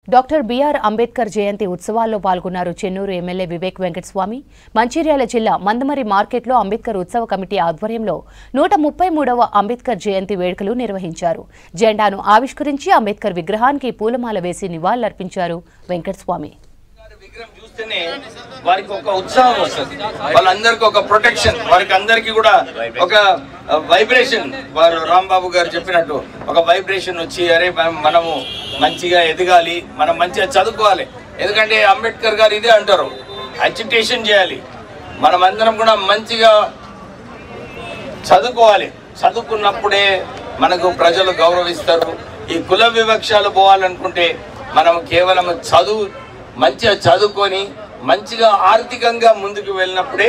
Doctor BR Ambedkar జయంతి ఉత్సవాల్లో పాల్గొన్నారు Chennur MLA Vivek Venkataswamy. Mancherial జిల్లా మందమరి మార్కెట్లో అంబేద్కర్ ఉత్సవ కమిటీ ఆధ్వర్యంలో 133వ అంబేద్కర్ జయంతి వేడుకలు నిర్వహించారు. జెండాను ఆవిష్కరించి అంబేద్కర్ విగ్రహానికి పూలమాల వేసి నివాళులర్పించారు వెంకటస్వామి. వారికి ఒక ఉత్సాహం వస్తుంది, వాళ్ళందరికీ ఒక ప్రొటెక్షన్, వారికి అందరికీ కూడా ఒక వైబ్రేషన్. వారు రాంబాబు గారు చెప్పినట్టు ఒక వైబ్రేషన్ వచ్చి అరే మనము మంచిగా ఎదగాలి, మనం మంచిగా చదువుకోవాలి. ఎందుకంటే అంబేద్కర్ గారు ఇదే అంటారు, అజిటేషన్ చేయాలి, మనం అందరం కూడా మంచిగా చదువుకోవాలి. చదువుకున్నప్పుడే మనకు ప్రజలు గౌరవిస్తారు. ఈ కుల వివక్షలు పోవాలనుకుంటే మనం కేవలం మంచిగా చదువుకొని మంచిగా ఆర్థికంగా ముందుకు వెళ్ళినప్పుడే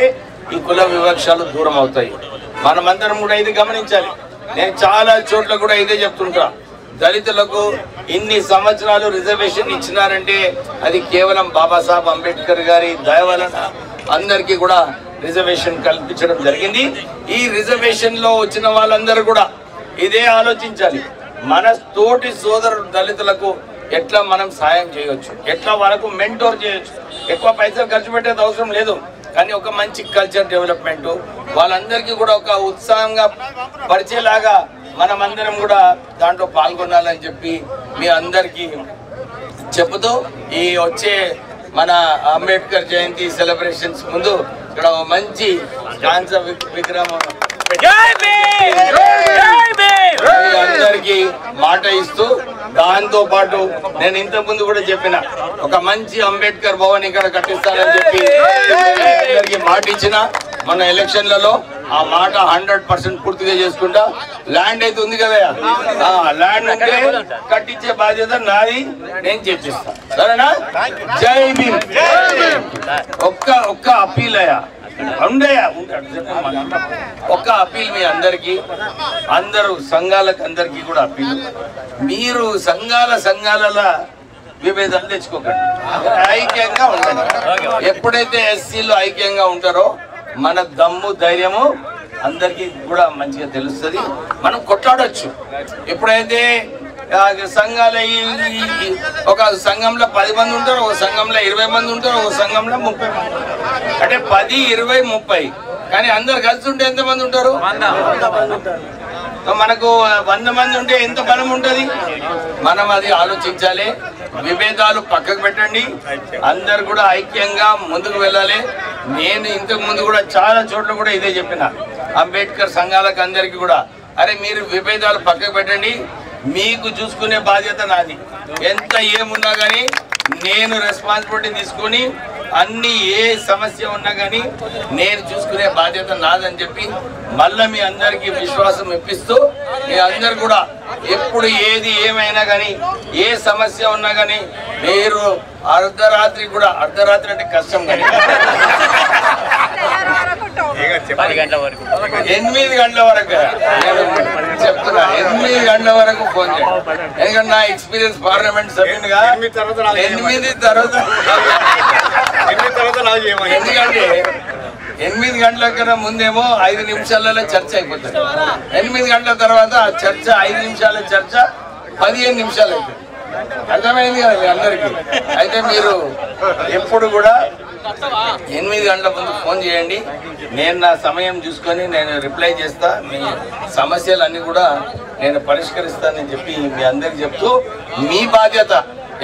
ఈ కుల వివక్షలు దూరం అవుతాయి. మనమందరం కూడా ఇది గమనించాలి. నేను చాలా చోట్ల కూడా ఇదే చెప్తుంటా, దళితులకు ఇన్ని సంవత్సరాలు రిజర్వేషన్ ఇచ్చినారంటే అది కేవలం బాబాసాహెబ్ అంబేద్కర్ గారి దయ వలన అందరికీ కూడా రిజర్వేషన్ కల్పించడం జరిగింది. ఈ రిజర్వేషన్ లో వచ్చిన వాళ్ళందరూ కూడా ఇదే ఆలోచించాలి, మన తోటి సోదరు దళితులకు ఎట్లా మనం సాయం చేయవచ్చు, ఎట్లా వాళ్ళకు మెంటోర్ చేయొచ్చు. ఎక్కువ పైసలు ఖర్చు పెట్టేది అవసరం లేదు, కానీ ఒక మంచి కల్చర్ డెవలప్మెంట్ వాళ్ళందరికీ కూడా ఒక ఉత్సాహంగా పరిచేలాగా మనమందరం కూడా దాంట్లో పాల్గొనాలని చెప్పి మీ అందరికీ చెబుతూ ఈ వచ్చే మన అంబేద్కర్ జయంతి సెలబ్రేషన్స్ ముందు ఇక్కడ మంచి కాంస్య విగ్రహం అందరికి మాట ఇస్తూ, దాంతో పాటు నేను ఇంత ముందు కూడా చెప్పిన ఒక మంచి అంబేద్కర్ భవన్ ఇక్కడ కట్టిస్తానని చెప్పి అందరికి మాట ఇచ్చిన. మన ఎలక్షన్లలో ఆ మాట 100% పూర్తిగా చేసుకుంటా. ల్యాండ్ అయితే ఉంది కదా, ల్యాండ్ ఉంటే కట్టించే బాధ్యత నాది, నేను చెప్పిస్తా. సరేనా? జై భీమ్. ఒక్క అప్పీల్ అయ్యా ఒక్క అప్పీల్ మీ అందరికి, అందరూ సంఘాలకు అందరికీ కూడా అప్పీల్, మీరు సంఘాల విభేదాలు తెచ్చుకోకండి, ఐక్యంగా ఉండండి. ఎప్పుడైతే ఎస్సీలు ఐక్యంగా ఉంటారో మన దమ్ము ధైర్యము అందరికీ కూడా మంచిగా తెలుస్తుంది, మనం కొట్లాడొచ్చు. ఎప్పుడైతే సంఘాలు ఒక సంఘంలో 10 మంది ఉంటారు, ఒక సంఘంలో 20 మంది ఉంటారు, ఒక సంఘంలో 30 మంది, అంటే 10, 20, 30, కానీ అందరు కలిసి ఉంటే ఎంతమంది ఉంటారు? మనకు 100 మంది ఉంటే ఎంత బలం ఉంటుంది? మనం అది ఆలోచించాలి. విభేదాలు పక్కకు పెట్టండి, అందరు కూడా ఐక్యంగా ముందుకు వెళ్ళాలి. నేను ఇంతకు ముందు కూడా చాలా చోట్ల కూడా ఇదే చెప్పిన, అంబేద్కర్ సంఘాలకు అందరికీ కూడా అరే మీరు విభేదాలు పక్కకు పెట్టండి, మీకు చూసుకునే బాధ్యత నాది. ఎంత ఏమున్నా కానీ నేను రెస్పాన్సిబిలిటీ తీసుకొని అన్ని ఏ సమస్య ఉన్నా కానీ నేను చూసుకునే బాధ్యత నాదని చెప్పి మళ్ళీ మీ అందరికీ విశ్వాసం ఇప్పిస్తూ, మీ అందరు కూడా ఎప్పుడు ఏది ఏమైనా కానీ ఏ సమస్య ఉన్నా కానీ మీరు అర్ధరాత్రి అంటే కష్టం కానీ 8 గంటల వరకు చెప్తున్నా, 8 గంటల వరకు ఫోన్ చేయండి. ఎందుకంటే నా ఎక్స్పీరియన్స్ పార్లమెంట్ సభ్యునిగా 8 తర్వాత ఎందుకంటే 8 గంటల కన్నా ముందేమో 5 నిమిషాలలో చర్చ అయిపోతుంది. 8 గంటల తర్వాత చర్చ 5 నిమిషాల చర్చ 15 నిమిషాలు అవుతుంది. అర్థమైంది కదా మీ అందరికీ? అయితే మీరు ఎప్పుడు కూడా 8 గంటల ముందు ఫోన్ చేయండి, నేను నా సమయం చూసుకొని నేను రిప్లై చేస్తా, మీ సమస్యలన్నీ కూడా నేను పరిష్కరిస్తానని చెప్పి మీ అందరికి చెప్తూ, మీ బాధ్యత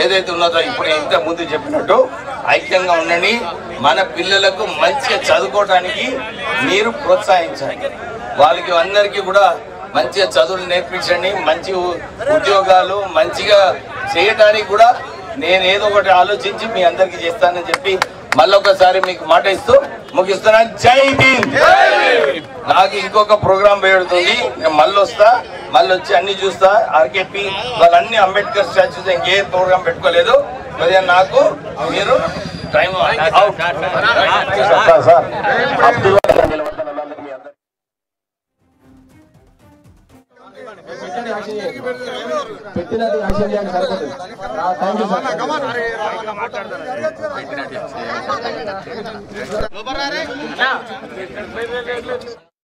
ఏదైతే ఉన్నదో ఇప్పుడు ఇంత ముందు చెప్పినట్టు ఐక్యంగా ఉండండి. మన పిల్లలకు మంచిగా చదువుకోవడానికి మీరు ప్రోత్సహించండి, వాళ్ళకి అందరికీ కూడా మంచిగా చదువులు నేర్పించండి, మంచి ఉద్యోగాలు మంచిగా చేయడానికి కూడా నేను ఏదో ఒకటి ఆలోచించి మీ అందరికీ చేస్తానని చెప్పి మళ్ళొకసారి మీకు మాట ఇస్తూ ముగిస్తున్నాను. జై భీమ్. నాకు ఇంకొక ప్రోగ్రాం పెడుతుంది, నేను మళ్ళీ వస్తా, మళ్ళీ వచ్చి అన్ని చూస్తా. ఆర్కేపీ వాళ్ళన్ని అంబేద్కర్ స్టాచ్యూస్ ఇంకే ప్రోగ్రాం పెట్టుకోలేదు. కొద్దిగా నాకు మీరు టైం పెట్టినట్టు యాక్షన్ చేయండి, సరిపోతుంది.